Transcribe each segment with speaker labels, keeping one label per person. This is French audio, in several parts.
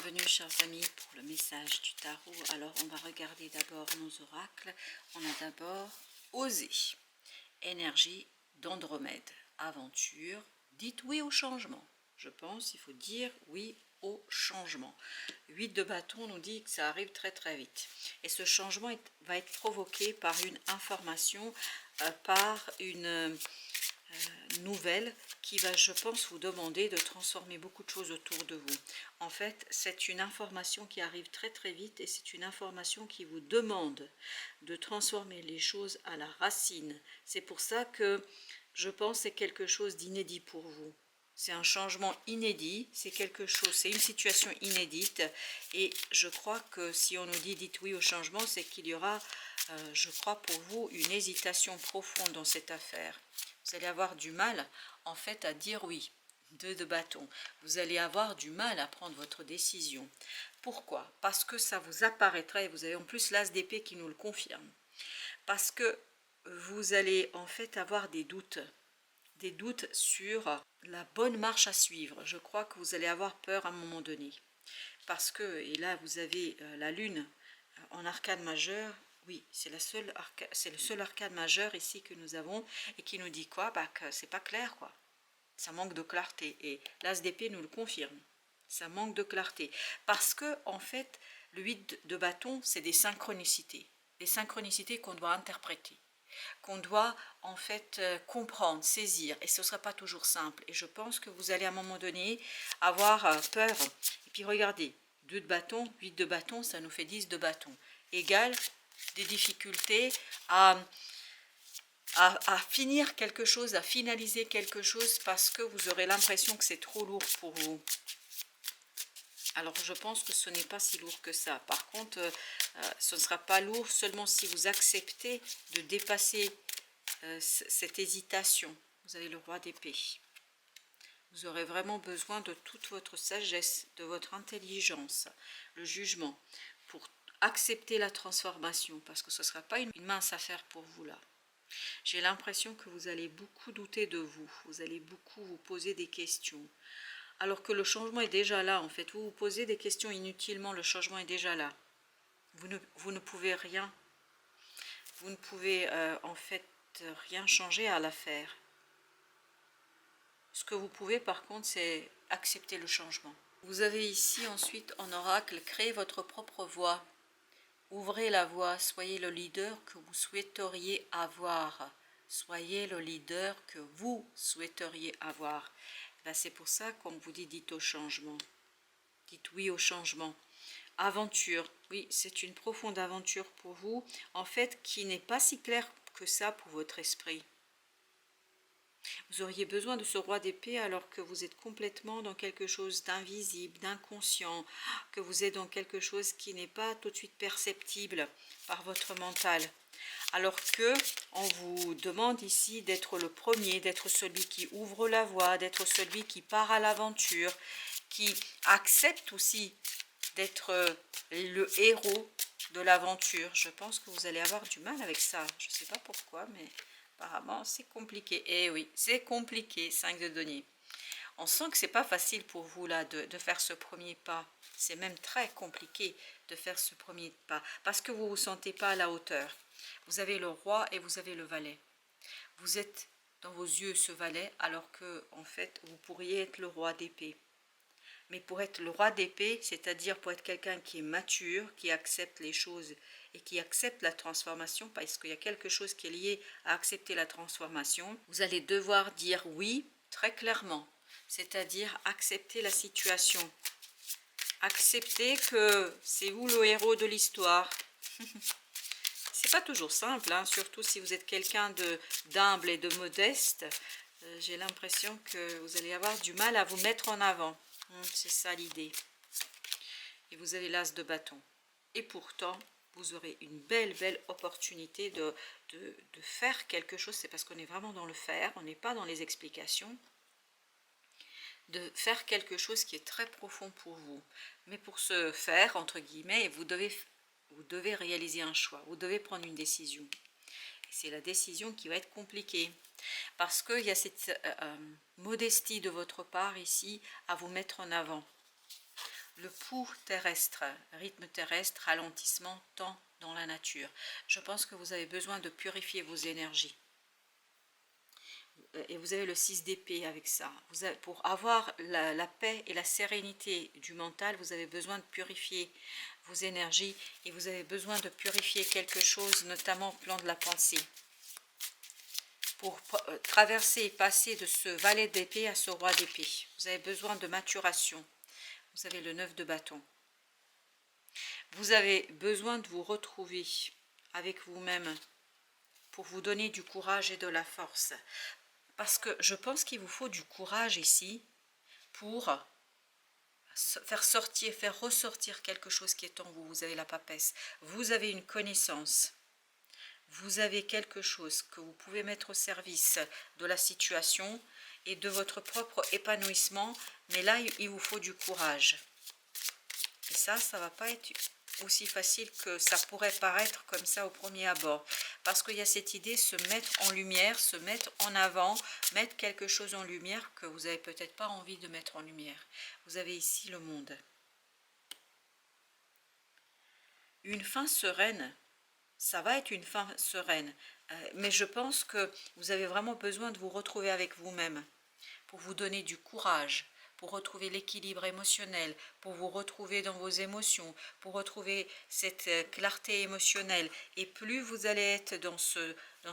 Speaker 1: bienvenue chers amis pour le message du tarot. Alors on va regarder d'abord nos oracles. On a d'abord Osée, énergie d'Andromède, aventure, dites oui au changement. Je pense il faut dire oui au changement. 8 de bâton nous dit que ça arrive très très vite. Et ce changement va être provoqué par une information, par une nouvelle qui va, je pense, vous demander de transformer beaucoup de choses autour de vous. En fait, c'est une information qui arrive très très vite et c'est une information qui vous demande de transformer les choses à la racine. C'est pour ça que je pense que c'est quelque chose d'inédit pour vous. C'est un changement inédit, c'est quelque chose, c'est une situation inédite et je crois que si on nous dit dites oui au changement, c'est qu'il y aura, je crois pour vous, une hésitation profonde dans cette affaire. Vous allez avoir du mal en fait à dire oui. 2 de bâton. Vous allez avoir du mal à prendre votre décision. Pourquoi? Parce que ça vous apparaîtra, et vous avez en plus l'as d'épée qui nous le confirme. Parce que vous allez en fait avoir des doutes sur la bonne marche à suivre. Je crois que vous allez avoir peur à un moment donné. Parce que, et là vous avez la lune en arcane majeur. Oui, c'est le seul arcane majeur ici que nous avons et qui nous dit quoi? Bah, que c'est pas clair, quoi. Ça manque de clarté et l'as d'épée nous le confirme. Ça manque de clarté parce que en fait, le 8 de bâton, c'est des synchronicités qu'on doit interpréter, qu'on doit en fait comprendre, saisir et ce ne sera pas toujours simple. Et je pense que vous allez à un moment donné avoir peur. Et puis regardez, 2 de bâton, 8 de bâton, ça nous fait 10 de bâton. Égale des difficultés à finir quelque chose, à finaliser quelque chose parce que vous aurez l'impression que c'est trop lourd pour vous. Alors je pense que ce n'est pas si lourd que ça. Par contre, ce ne sera pas lourd seulement si vous acceptez de dépasser cette hésitation. Vous avez le roi d'épée. Vous aurez vraiment besoin de toute votre sagesse, de votre intelligence, le jugement, pour accepter la transformation, parce que ce ne sera pas une mince affaire pour vous là. J'ai l'impression que vous allez beaucoup douter de vous, vous allez beaucoup vous poser des questions, alors que le changement est déjà là en fait. Vous vous posez des questions inutilement, le changement est déjà là. Vous ne pouvez rien, vous ne pouvez en fait rien changer à l'affaire. Ce que vous pouvez par contre, c'est accepter le changement. Vous avez ici ensuite en oracle, créez votre propre voie. Ouvrez la voie, soyez le leader que vous souhaiteriez avoir. Soyez le leader que vous souhaiteriez avoir. C'est pour ça qu'on vous dit dites au changement. Dites oui au changement. Aventure, oui, c'est une profonde aventure pour vous, en fait, qui n'est pas si claire que ça pour votre esprit. Vous auriez besoin de ce roi d'épée alors que vous êtes complètement dans quelque chose d'invisible, d'inconscient, que vous êtes dans quelque chose qui n'est pas tout de suite perceptible par votre mental. Alors que on vous demande ici d'être le premier, d'être celui qui ouvre la voie, d'être celui qui part à l'aventure, qui accepte aussi d'être le héros de l'aventure. Je pense que vous allez avoir du mal avec ça. Je ne sais pas pourquoi, mais apparemment c'est compliqué. Eh oui, c'est compliqué, 5 de denier. On sent que c'est pas facile pour vous là de faire ce premier pas. C'est même très compliqué de faire ce premier pas parce que vous ne vous sentez pas à la hauteur. Vous avez le roi et vous avez le valet. Vous êtes dans vos yeux ce valet alors que en fait vous pourriez être le roi d'épée. Mais pour être le roi d'épée, c'est-à-dire pour être quelqu'un qui est mature, qui accepte les choses et qui accepte la transformation, parce qu'il y a quelque chose qui est lié à accepter la transformation, vous allez devoir dire oui très clairement, c'est-à-dire accepter la situation. Accepter que c'est vous le héros de l'histoire. C'est pas toujours simple, hein, surtout si vous êtes quelqu'un d'humble et de modeste. J'ai l'impression que vous allez avoir du mal à vous mettre en avant. C'est ça l'idée. Et vous avez l'as de bâton. Et pourtant, vous aurez une belle opportunité de faire quelque chose. C'est parce qu'on est vraiment dans le faire, on n'est pas dans les explications. De faire quelque chose qui est très profond pour vous. Mais pour ce faire, entre guillemets, vous devez réaliser un choix. Vous devez prendre une décision. C'est la décision qui va être compliquée. Parce qu'il y a cette modestie de votre part ici à vous mettre en avant. le pouls terrestre, rythme terrestre, ralentissement, temps dans la nature. Je pense que vous avez besoin de purifier vos énergies. Et vous avez le 6 d'épée avec ça. Pour avoir la paix et la sérénité du mental, vous avez besoin de purifier vos énergies et vous avez besoin de purifier quelque chose, notamment au plan de la pensée. Pour traverser et passer de ce valet d'épée à ce roi d'épée. Vous avez besoin de maturation. Vous avez le 9 de bâton. Vous avez besoin de vous retrouver avec vous-même pour vous donner du courage et de la force. Parce que je pense qu'il vous faut du courage ici pour faire sortir, faire ressortir quelque chose qui est en vous. Vous avez la papesse. Vous avez une connaissance. Vous avez quelque chose que vous pouvez mettre au service de la situation et de votre propre épanouissement. Mais là, il vous faut du courage. Et ça ne va pas être aussi facile que ça pourrait paraître comme ça au premier abord. Parce qu'il y a cette idée de se mettre en lumière, se mettre en avant, mettre quelque chose en lumière que vous n'avez peut-être pas envie de mettre en lumière. Vous avez ici le monde. Une fin sereine, ça va être une fin sereine. Mais je pense que vous avez vraiment besoin de vous retrouver avec vous-même pour vous donner du courage, pour retrouver l'équilibre émotionnel, pour vous retrouver dans vos émotions, pour retrouver cette clarté émotionnelle. Et plus vous allez être dans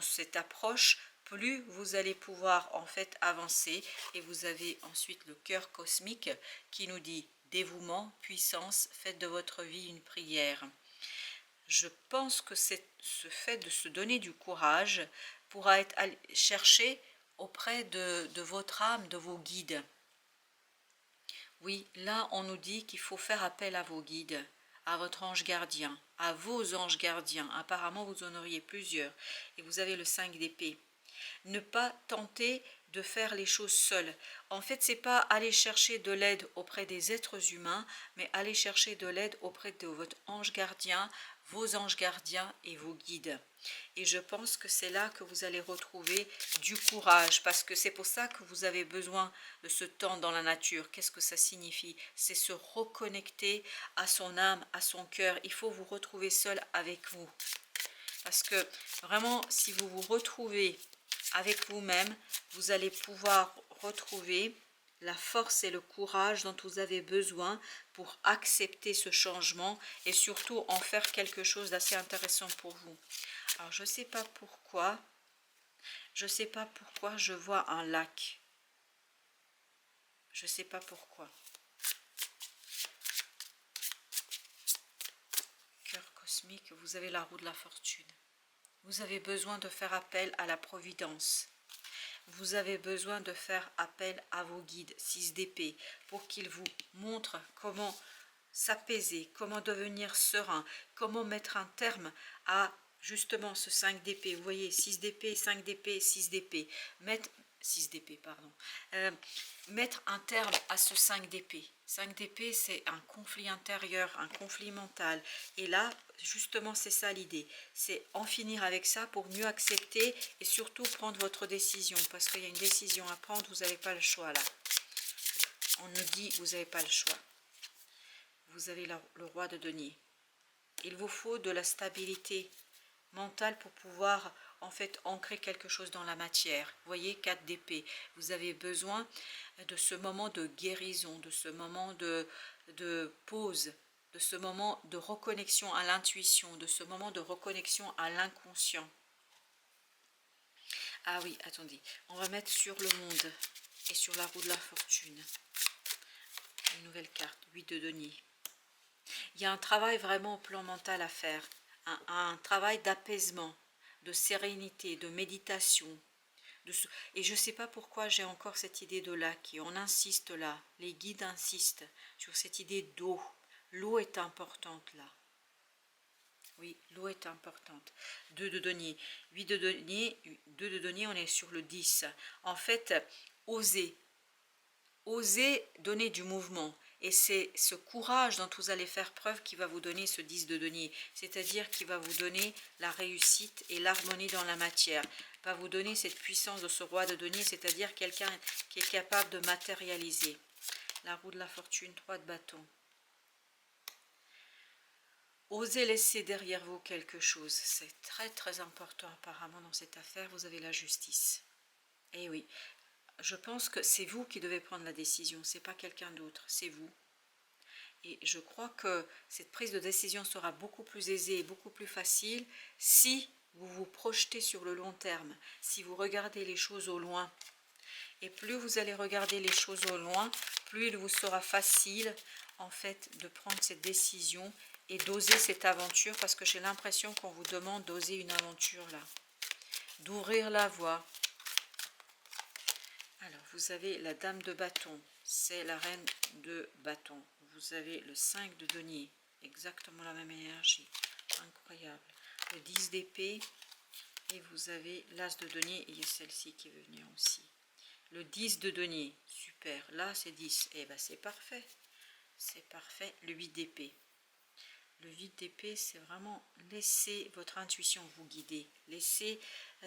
Speaker 1: cette approche, plus vous allez pouvoir en fait avancer. Et vous avez ensuite le cœur cosmique qui nous dit dévouement, puissance, faites de votre vie une prière. Je pense que ce fait de se donner du courage pourra être cherché auprès de votre âme, de vos guides. Oui, là on nous dit qu'il faut faire appel à vos guides, à votre ange gardien, à vos anges gardiens. Apparemment vous en auriez plusieurs et vous avez le 5 d'épée. Ne pas tenter de faire les choses seuls. En fait, c'est pas aller chercher de l'aide auprès des êtres humains, mais aller chercher de l'aide auprès de votre ange gardien, vos anges gardiens et vos guides. Et je pense que c'est là que vous allez retrouver du courage, parce que c'est pour ça que vous avez besoin de ce temps dans la nature. Qu'est-ce que ça signifie? C'est se reconnecter à son âme, à son cœur. Il faut vous retrouver seul avec vous. Parce que vraiment, si vous vous retrouvez avec vous-même, vous allez pouvoir retrouver la force et le courage dont vous avez besoin pour accepter ce changement et surtout en faire quelque chose d'assez intéressant pour vous. Alors je ne sais pas pourquoi, je vois un lac. Je ne sais pas pourquoi. Cœur cosmique, vous avez la roue de la fortune. Vous avez besoin de faire appel à la providence. Vous avez besoin de faire appel à vos guides, 6 d'épée, pour qu'ils vous montrent comment s'apaiser, comment devenir serein, comment mettre un terme à justement ce 5 d'épée. Vous voyez, 6 d'épée, 5 d'épée, 6 d'épée. 6 d'épée, pardon. Mettre un terme à ce 5 d'épée. 5 d'épée, c'est un conflit intérieur, un conflit mental. Et là, justement, c'est ça l'idée. C'est en finir avec ça pour mieux accepter et surtout prendre votre décision. Parce qu'il y a une décision à prendre, vous n'avez pas le choix là. On nous dit, vous n'avez pas le choix. Vous avez le roi de denier. Il vous faut de la stabilité mentale pour pouvoir en fait ancrer quelque chose dans la matière. Vous voyez, 4 d'épée. Vous avez besoin de ce moment de guérison, de ce moment de pause, de ce moment de reconnexion à l'intuition, de ce moment de reconnexion à l'inconscient. Ah oui, attendez, on va mettre sur le monde et sur la roue de la fortune. Une nouvelle carte, 8 de denier. Il y a un travail vraiment au plan mental à faire, un travail d'apaisement, de sérénité, de méditation. Et je ne sais pas pourquoi j'ai encore cette idée de lac, et on insiste là, les guides insistent sur cette idée d'eau. L'eau est importante là. Oui, l'eau est importante. 2 de denier. 8 de denier, 2 de denier, on est sur le 10. En fait, oser donner du mouvement. Et c'est ce courage dont vous allez faire preuve qui va vous donner ce 10 de denier. C'est-à-dire qui va vous donner la réussite et l'harmonie dans la matière. Va vous donner cette puissance de ce roi de denier, c'est-à-dire quelqu'un qui est capable de matérialiser. La roue de la fortune, 3 de bâton. Osez laisser derrière vous quelque chose. C'est très très important apparemment dans cette affaire. Vous avez la justice. Et oui, je pense que c'est vous qui devez prendre la décision. C'est pas quelqu'un d'autre, c'est vous. Et je crois que cette prise de décision sera beaucoup plus aisée et beaucoup plus facile si vous vous projetez sur le long terme, si vous regardez les choses au loin. Et plus vous allez regarder les choses au loin, plus il vous sera facile en fait de prendre cette décision et d'oser cette aventure, parce que j'ai l'impression qu'on vous demande d'oser une aventure là, d'ouvrir la voie. Alors vous avez la dame de bâton, c'est la reine de bâton. Vous avez le 5 de denier, exactement la même énergie, incroyable. Le 10 d'épée et vous avez l'as de denier, et il y a celle-ci qui veut venir aussi. Le 10 de denier, super, là c'est 10, et ben c'est parfait, c'est parfait. Le 8 d'épée. Le 8 d'épée, c'est vraiment laisser votre intuition vous guider, laisser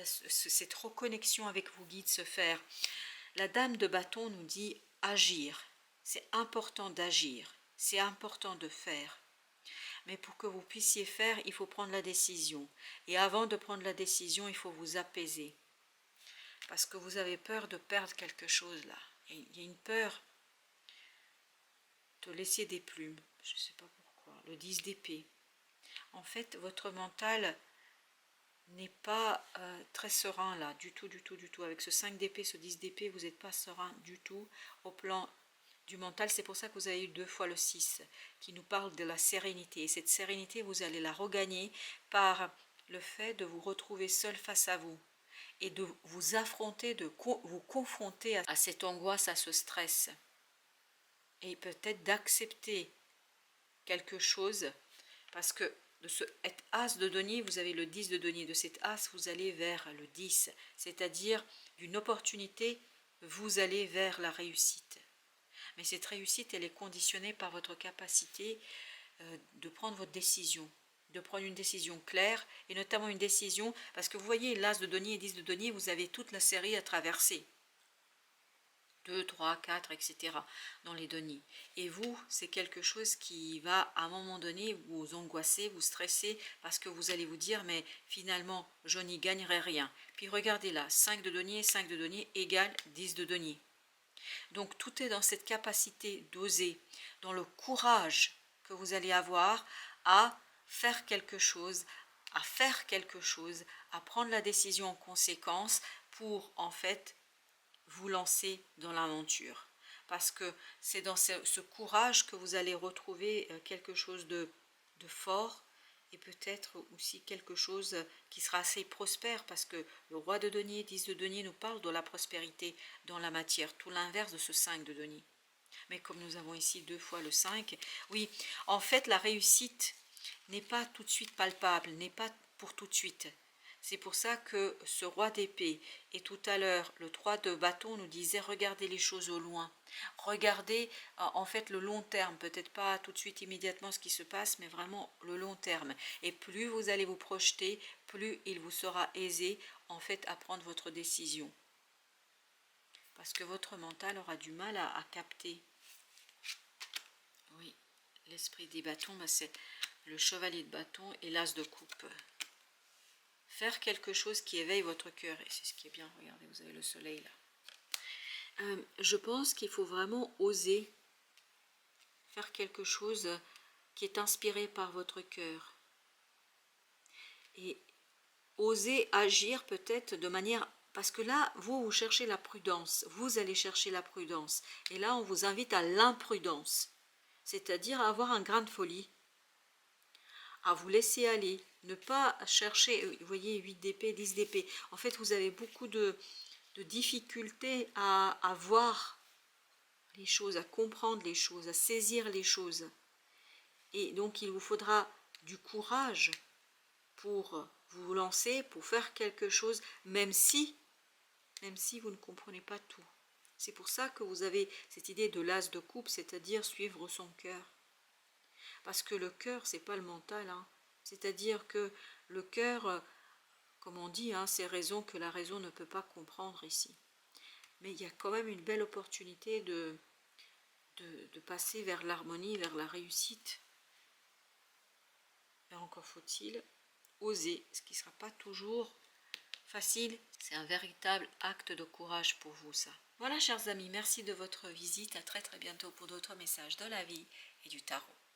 Speaker 1: cette reconnexion avec vos guides se faire. La dame de bâton nous dit agir, c'est important d'agir, c'est important de faire. Mais pour que vous puissiez faire, il faut prendre la décision. Et avant de prendre la décision, il faut vous apaiser. Parce que vous avez peur de perdre quelque chose là. Il y a une peur de laisser des plumes. Je ne sais pas pourquoi. Le 10 d'épée. En fait, votre mental n'est pas très serein là, du tout, du tout, du tout. Avec ce 5 d'épée, ce 10 d'épée, vous n'êtes pas serein du tout au plan du mental. C'est pour ça que vous avez eu 2 fois le 6, qui nous parle de la sérénité. Et cette sérénité, vous allez la regagner par le fait de vous retrouver seul face à vous et de vous affronter, de vous confronter à cette angoisse, à ce stress. Et peut-être d'accepter quelque chose, parce que de ce as de denier, vous avez le 10 de denier. De cet as, vous allez vers le 10, c'est-à-dire d'une opportunité, vous allez vers la réussite. Mais cette réussite, elle est conditionnée par votre capacité de prendre votre décision, de prendre une décision claire, et notamment une décision, parce que vous voyez, l'as de denier et 10 de denier, vous avez toute la série à traverser. 2, 3, 4, etc. dans les deniers. Et vous, c'est quelque chose qui va à un moment donné vous angoisser, vous stresser, parce que vous allez vous dire, mais finalement, je n'y gagnerai rien. Puis regardez là, 5 de denier égale 10 de denier. Donc tout est dans cette capacité d'oser, dans le courage que vous allez avoir à faire quelque chose, à prendre la décision en conséquence pour en fait vous lancer dans l'aventure. Parce que c'est dans ce courage que vous allez retrouver quelque chose de fort, et peut-être aussi quelque chose qui sera assez prospère, parce que le roi de denier, 10 de denier, nous parle de la prospérité dans la matière, tout l'inverse de ce 5 de denier. Mais comme nous avons ici 2 fois le 5, oui, en fait la réussite n'est pas tout de suite palpable, n'est pas pour tout de suite. C'est pour ça que ce roi d'épée et tout à l'heure le 3 de bâton nous disait regardez les choses au loin. Regardez en fait le long terme, peut-être pas tout de suite immédiatement ce qui se passe, mais vraiment le long terme. Et plus vous allez vous projeter, plus il vous sera aisé en fait à prendre votre décision. Parce que votre mental aura du mal à capter. Oui, l'esprit des bâtons, c'est le chevalier de bâton et l'as de coupe. Faire quelque chose qui éveille votre cœur, et c'est ce qui est bien, regardez, vous avez le soleil là. Je pense qu'il faut vraiment oser faire quelque chose qui est inspiré par votre cœur. Et oser agir peut-être de manière... Parce que là, vous cherchez la prudence, vous allez chercher la prudence. Et là, on vous invite à l'imprudence, c'est-à-dire à avoir un grain de folie, à vous laisser aller, ne pas chercher, vous voyez, 8 d'épée, 10 d'épée. En fait, vous avez beaucoup de difficultés à voir les choses, à comprendre les choses, à saisir les choses. Et donc, il vous faudra du courage pour vous lancer, pour faire quelque chose, même si vous ne comprenez pas tout. C'est pour ça que vous avez cette idée de l'as de coupe, c'est-à-dire suivre son cœur. Parce que le cœur, c'est pas le mental, hein. C'est-à-dire que le cœur, comme on dit, hein, c'est raison que la raison ne peut pas comprendre ici. Mais il y a quand même une belle opportunité de passer vers l'harmonie, vers la réussite. Mais encore faut-il oser, ce qui ne sera pas toujours facile. C'est un véritable acte de courage pour vous, ça. Voilà, chers amis, merci de votre visite. À très très bientôt pour d'autres messages de la vie et du tarot.